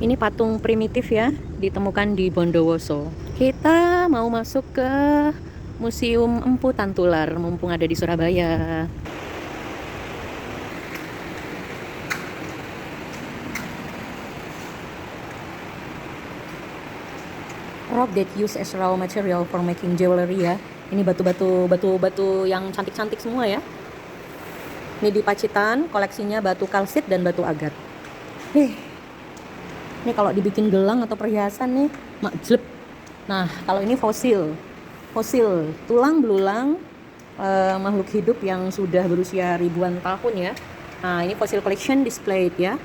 Ini patung primitif ya, ditemukan di Bondowoso. Kita mau masuk ke Museum Empu Tantular, mumpung ada di Surabaya. Rock that used as raw material for making jewelry ya. Ini batu-batu yang cantik-cantik semua ya. Ini di Pacitan, koleksinya batu kalsit dan batu agat. Ini kalau dibikin gelang atau perhiasan nih, makjleb. Nah, kalau ini fosil, tulang belulang makhluk hidup yang sudah berusia ribuan tahun ya. Nah, ini fossil collection displayed ya.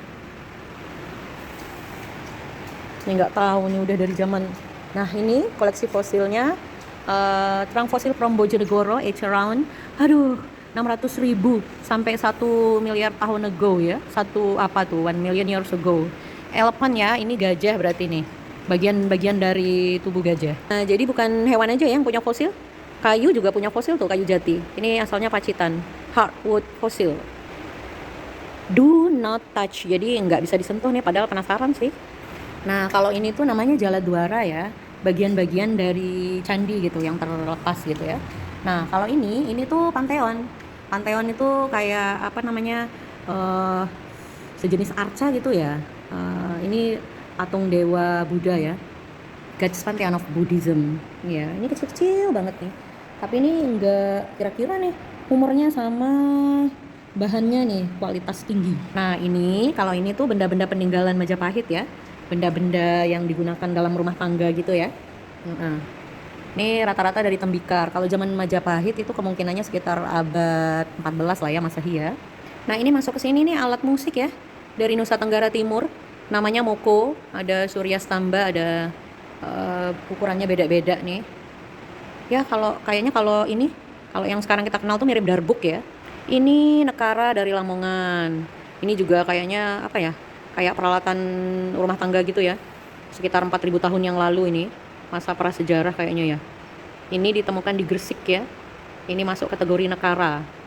Ini nggak tahu nih udah dari zaman. Nah, ini koleksi fosilnya. Terang fosil from Bojonegoro, age around 600.000 sampai 1 miliar tahun ago ya. 1 million years ago. Elephant ya, ini gajah berarti nih. Bagian-bagian dari tubuh gajah. Nah, jadi bukan hewan aja yang punya fosil. Kayu juga punya fosil tuh, kayu jati. Ini asalnya Pacitan. Hardwood fossil. Do not touch. Jadi nggak bisa disentuh nih, padahal penasaran sih. Nah, kalau ini tuh namanya Jaladwara ya. Bagian-bagian dari candi gitu yang terlepas gitu ya. Nah, kalau ini tuh Pantheon. Pantheon itu kayak apa namanya? Sejenis arca gitu ya. Ini patung dewa Buddha ya, Gods Pantheon of Buddhism ya. Ini kecil-kecil banget nih, tapi ini enggak, kira-kira nih umurnya sama bahannya nih kualitas tinggi. Nah, ini kalau ini tuh benda-benda peninggalan Majapahit ya, benda-benda yang digunakan dalam rumah tangga gitu ya. Ini rata-rata dari tembikar. Kalau zaman Majapahit itu kemungkinannya sekitar abad 14 lah ya, Masehi ya. Nah, ini masuk ke sini nih alat musik ya, dari Nusa Tenggara Timur, namanya moko. Ada Surya Stamba, ada ukurannya beda-beda nih ya. Kayaknya kalau yang sekarang kita kenal tuh mirip darbuk ya. Ini nekara dari Lamongan. Ini juga kayaknya apa ya, kayak peralatan rumah tangga gitu ya, sekitar 4.000 tahun yang lalu. Ini masa prasejarah kayaknya ya. Ini ditemukan di Gresik ya. Ini masuk kategori nekara.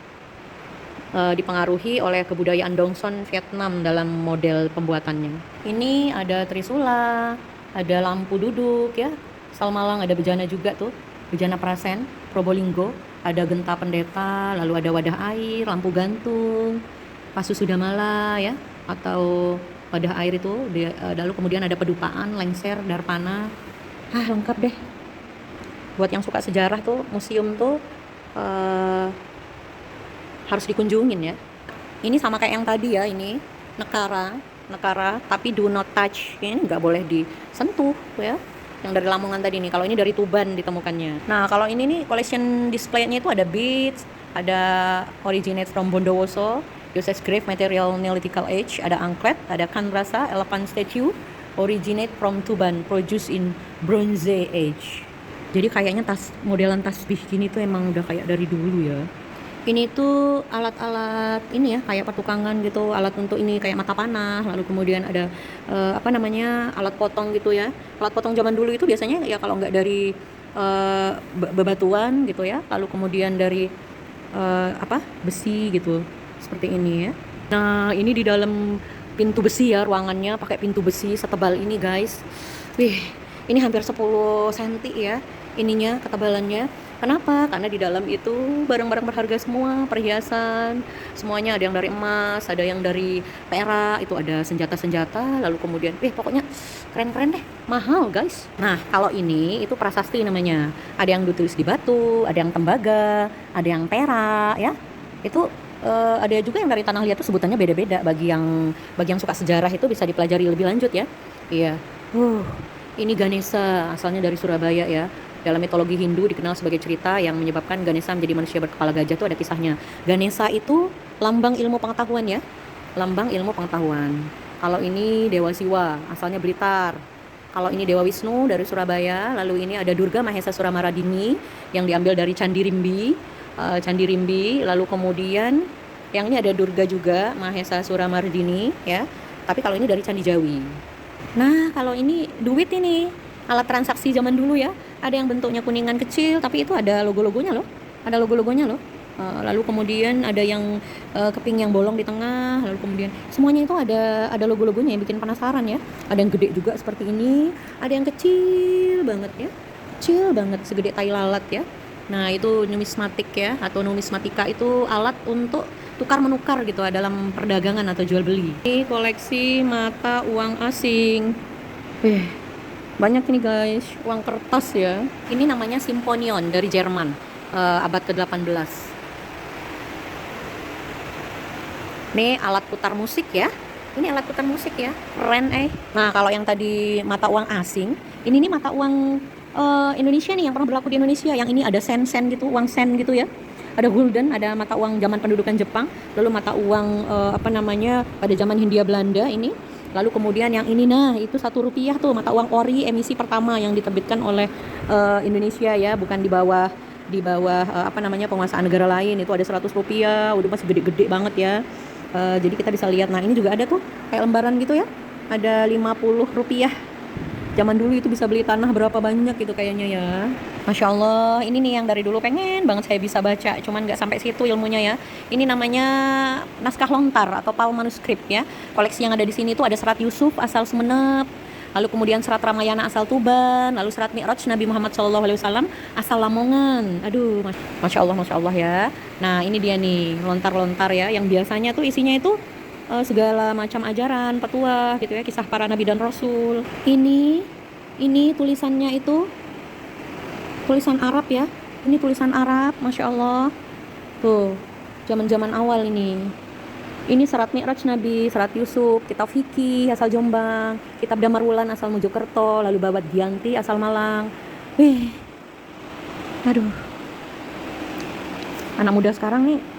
Dipengaruhi oleh kebudayaan Dongson Vietnam dalam model pembuatannya. Ini ada trisula, ada lampu duduk ya. Salmalang ada bejana juga tuh, bejana Prasen, Probolinggo, ada genta pendeta, lalu ada wadah air, lampu gantung, Pasusudamala ya, atau wadah air itu. Lalu kemudian ada pedupaan, lengser, darpana. Lengkap deh. Buat yang suka sejarah tuh, museum tuh harus dikunjungin ya. Ini sama kayak yang tadi ya, ini nekara, tapi do not touch. Ini nggak boleh disentuh ya. Yang dari Lamongan tadi nih. Kalau ini dari Tuban ditemukannya. Nah, kalau ini nih collection display-nya itu ada beads, ada originate from Bondowoso, uses grave material Neolithical age, ada angklet, ada kanrasa, elephant statue, originate from Tuban, produced in Bronze age. Jadi kayaknya modelan tasbih gini tuh emang udah kayak dari dulu ya. Ini tuh alat-alat ini ya, kayak petukangan gitu, alat untuk ini kayak mata panah, lalu kemudian ada alat potong gitu ya. Alat potong zaman dulu itu biasanya ya kalau nggak dari bebatuan gitu ya, lalu kemudian dari besi gitu, seperti ini ya. Nah, ini di dalam pintu besi ya, ruangannya pakai pintu besi setebal ini guys. Ini hampir 10 cm ya ininya, ketebalannya. Kenapa? Karena di dalam itu barang-barang berharga semua, perhiasan, semuanya. Ada yang dari emas, ada yang dari perak, itu ada senjata-senjata, lalu kemudian pokoknya keren-keren deh, mahal guys. Nah, kalau ini itu prasasti namanya. Ada yang ditulis di batu, ada yang tembaga, ada yang perak ya. Itu ada juga yang dari tanah liat tuh sebutannya beda-beda. Bagi yang suka sejarah itu bisa dipelajari lebih lanjut ya. Iya. Ini Ganesha, asalnya dari Surabaya ya. Dalam mitologi Hindu dikenal sebagai cerita yang menyebabkan Ganesha menjadi manusia berkepala gajah. Tuh ada kisahnya. Ganesha itu lambang ilmu pengetahuan ya. Lambang ilmu pengetahuan. Kalau ini Dewa Siwa, asalnya Blitar. Kalau ini Dewa Wisnu dari Surabaya. Lalu ini ada Durga Mahesa Suramaradini yang diambil dari Candi Rimbi. Lalu kemudian yang ini ada Durga juga, Mahesa Suramardini ya. Tapi kalau ini dari Candi Jawi. Nah, kalau ini duit ini, alat transaksi zaman dulu ya. Ada yang bentuknya kuningan kecil, tapi itu ada logo-logonya loh. Lalu kemudian ada yang keping yang bolong di tengah, lalu kemudian semuanya itu ada logo-logonya yang bikin penasaran ya. Ada yang gede juga seperti ini, ada yang kecil banget ya, kecil banget segede tai lalat ya. Nah itu numismatik ya, atau numismatika itu alat untuk tukar menukar gitu dalam perdagangan atau jual beli. Ini koleksi mata uang asing. Wih, banyak ini guys, uang kertas ya. Ini namanya Simponion dari Jerman, abad ke-18. Nih alat putar musik ya. Ini alat putar musik ya. Keren Nah, kalau yang tadi mata uang asing, ini nih mata uang Indonesia nih yang pernah berlaku di Indonesia. Yang ini ada sen-sen gitu, uang sen gitu ya. Ada gulden, ada mata uang zaman pendudukan Jepang, lalu mata uang pada zaman Hindia Belanda ini. Lalu kemudian yang ini nah, itu Rp1 tuh, mata uang ori emisi pertama yang diterbitkan oleh Indonesia ya, bukan di bawah penguasaan negara lain. Itu ada Rp100, udah masih gede-gede banget ya. Jadi kita bisa lihat, nah ini juga ada tuh kayak lembaran gitu ya, ada Rp50. Zaman dulu itu bisa beli tanah berapa banyak gitu kayaknya ya. Masya Allah, ini nih yang dari dulu pengen banget saya bisa baca, cuman nggak sampai situ ilmunya ya. Ini namanya naskah lontar atau pal manuskrip ya. Koleksi yang ada di sini tuh ada serat Yusuf asal Sumenep, lalu kemudian serat Ramayana asal Tuban, lalu serat Mi'raj Nabi Muhammad SAW asal Lamongan. Aduh, Masya Allah ya. Nah ini dia nih lontar-lontar ya, yang biasanya tuh isinya itu segala macam ajaran, petuah gitu ya, kisah para nabi dan rasul. Ini tulisannya itu tulisan Arab ya. Ini tulisan Arab, Masya Allah. Tuh, zaman-zaman awal ini. Ini serat Mi'raj Nabi, serat Yusuf, kitab fikih asal Jombang, kitab Damarwulan asal Mojokerto, lalu Babad Giyanti asal Malang. Wih, aduh. Anak muda sekarang nih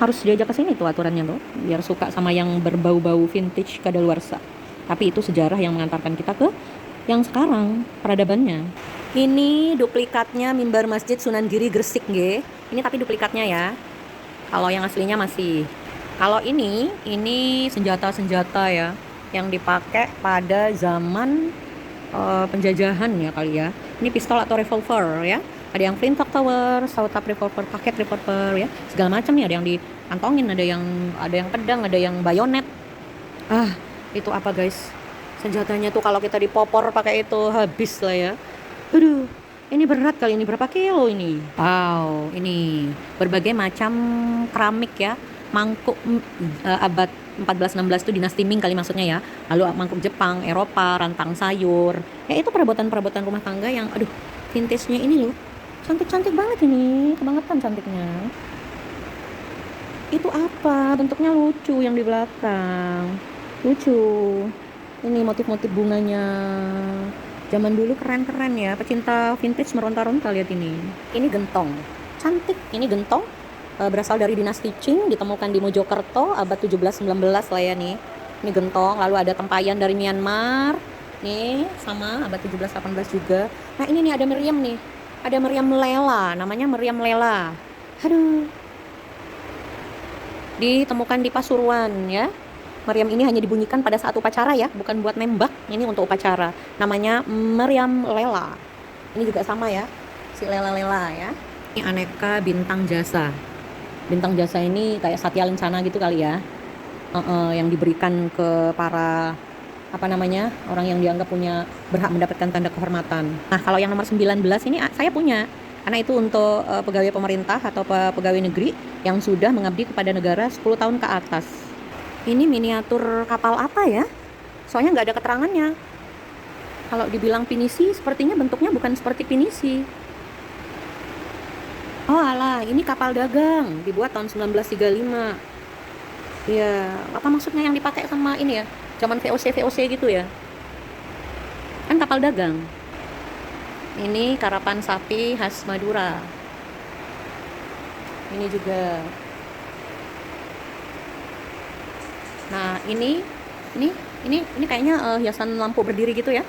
harus diajak ke sini tuh aturannya tuh, biar suka sama yang berbau-bau vintage kadaluarsa. Tapi itu sejarah yang mengantarkan kita ke yang sekarang peradabannya. Ini duplikatnya mimbar Masjid Sunan Giri Gresik nggih. Ini tapi duplikatnya ya. Kalau yang aslinya masih. Kalau ini senjata-senjata ya yang dipakai pada zaman penjajahan ya kali ya. Ini pistol atau revolver ya. Ada yang flint tower, sautap revolver, paket revolver ya, segala macam nih. Ada yang dikantongin, ada yang pedang, ada yang bayonet. Itu apa guys? Senjatanya tuh kalau kita dipopor pakai itu habis lah ya. Aduh, ini berat kali ini, berapa kilo ini? Wow, ini berbagai macam keramik ya, mangkuk abad 14-16 itu dinasti Ming kali maksudnya ya. Lalu mangkuk Jepang, Eropa, rantang sayur. Ya itu perabotan-perabotan rumah tangga yang aduh, vintage-nya ini loh. Cantik-cantik banget ini, kebangetan cantiknya. Itu apa? Bentuknya lucu yang di belakang. Lucu. Ini motif-motif bunganya. Zaman dulu keren-keren ya. Pecinta vintage meronta-ronta lihat ini. Ini gentong. Cantik. Ini gentong. Berasal dari dinasti Qing, ditemukan di Mojokerto abad 17-19 lah ya nih. Ini gentong. Lalu ada tempayan dari Myanmar. Nih, sama abad 17-18 juga. Nah, ini nih ada meriam nih. Ada meriam lela, namanya meriam lela. Aduh. Ditemukan di Pasuruan ya. Meriam ini hanya dibunyikan pada saat upacara ya, bukan buat nembak. Ini untuk upacara. Namanya meriam lela. Ini juga sama ya, si lela-lela ya. Ini aneka bintang jasa. Bintang jasa ini kayak Satya Lencana gitu kali ya. Yang diberikan ke para orang yang dianggap punya berhak mendapatkan tanda kehormatan. Nah, kalau yang nomor 19 ini saya punya. Karena itu untuk pegawai pemerintah atau pegawai negeri yang sudah mengabdi kepada negara 10 tahun ke atas. Ini miniatur kapal apa ya? Soalnya nggak ada keterangannya. Kalau dibilang pinisi, sepertinya bentuknya bukan seperti pinisi. Oh alah, ini kapal dagang, dibuat tahun 1935. Ya, apa maksudnya yang dipakai sama ini ya? Zaman VOC gitu ya. Kan kapal dagang. Ini karapan sapi khas Madura. Ini juga. Nah, ini kayaknya hiasan lampu berdiri gitu ya.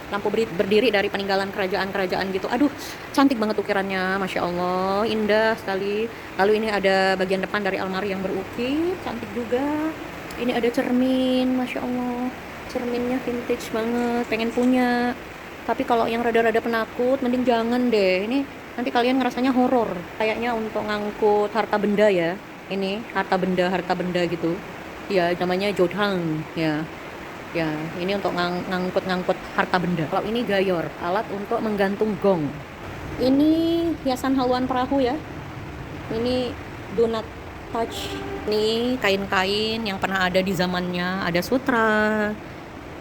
Lampu berdiri dari peninggalan kerajaan-kerajaan gitu. Aduh, cantik banget ukirannya, Masya Allah, indah sekali. Lalu ini ada bagian depan dari almari yang berukir, cantik juga. Ini ada cermin, Masya Allah. Cerminnya vintage banget, pengen punya. Tapi kalau yang rada-rada penakut, mending jangan deh. Ini nanti kalian ngerasanya horor. Kayaknya untuk ngangkut harta benda ya. Ini harta benda gitu. Ya, namanya jodhang ya. Ya, ini untuk ngangkut-ngangkut harta benda. Kalau ini gayor, alat untuk menggantung gong. Ini hiasan haluan perahu ya. Ini do not touch. Ini kain-kain yang pernah ada di zamannya. Ada sutra,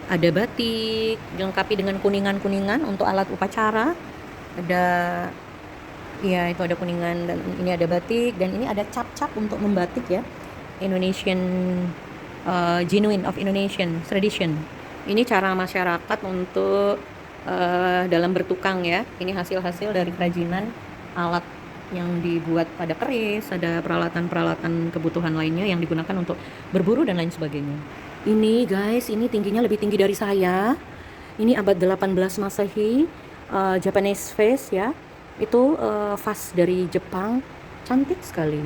ada batik, dilengkapi dengan kuningan-kuningan untuk alat upacara. Ada, ya itu ada kuningan, dan ini ada batik, dan ini ada cap-cap untuk membatik ya. Indonesian, genuine of Indonesian tradition. Ini cara masyarakat untuk dalam bertukang ya. Ini hasil-hasil dari kerajinan alat yang dibuat pada keris, ada peralatan-peralatan kebutuhan lainnya yang digunakan untuk berburu dan lain sebagainya. Ini guys, ini tingginya lebih tinggi dari saya. Ini abad 18 Masehi, Japanese vase ya. Itu vas dari Jepang, cantik sekali.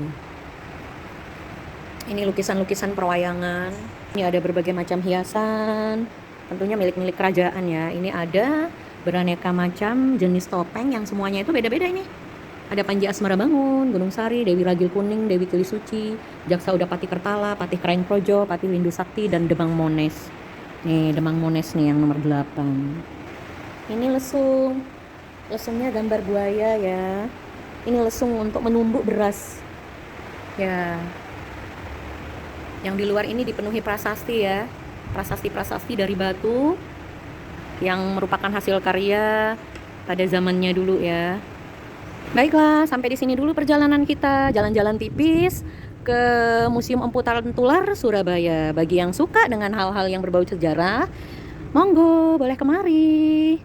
Ini lukisan-lukisan perwayangan. Ini ada berbagai macam hiasan, tentunya milik-milik kerajaan ya. Ini ada beraneka macam jenis topeng yang semuanya itu beda-beda ini. Ada Panji Asmara Bangun, Gunung Sari, Dewi Ragil Kuning, Dewi Tili Suci, Jaksa Udapati Kertala, Patih Kraeng Projo, Patih Lindu Sakti, dan Demang Mones. Nih, Demang Mones nih yang nomor 8. Ini lesung. Lesungnya gambar buaya ya. Ini lesung untuk menumbuk beras. Ya. Yang di luar ini dipenuhi prasasti ya. Prasasti-prasasti dari batu yang merupakan hasil karya pada zamannya dulu ya. Baiklah, sampai di sini dulu perjalanan kita, jalan-jalan tipis ke Museum Empu Tarantula Surabaya. Bagi yang suka dengan hal-hal yang berbau sejarah, monggo boleh kemari.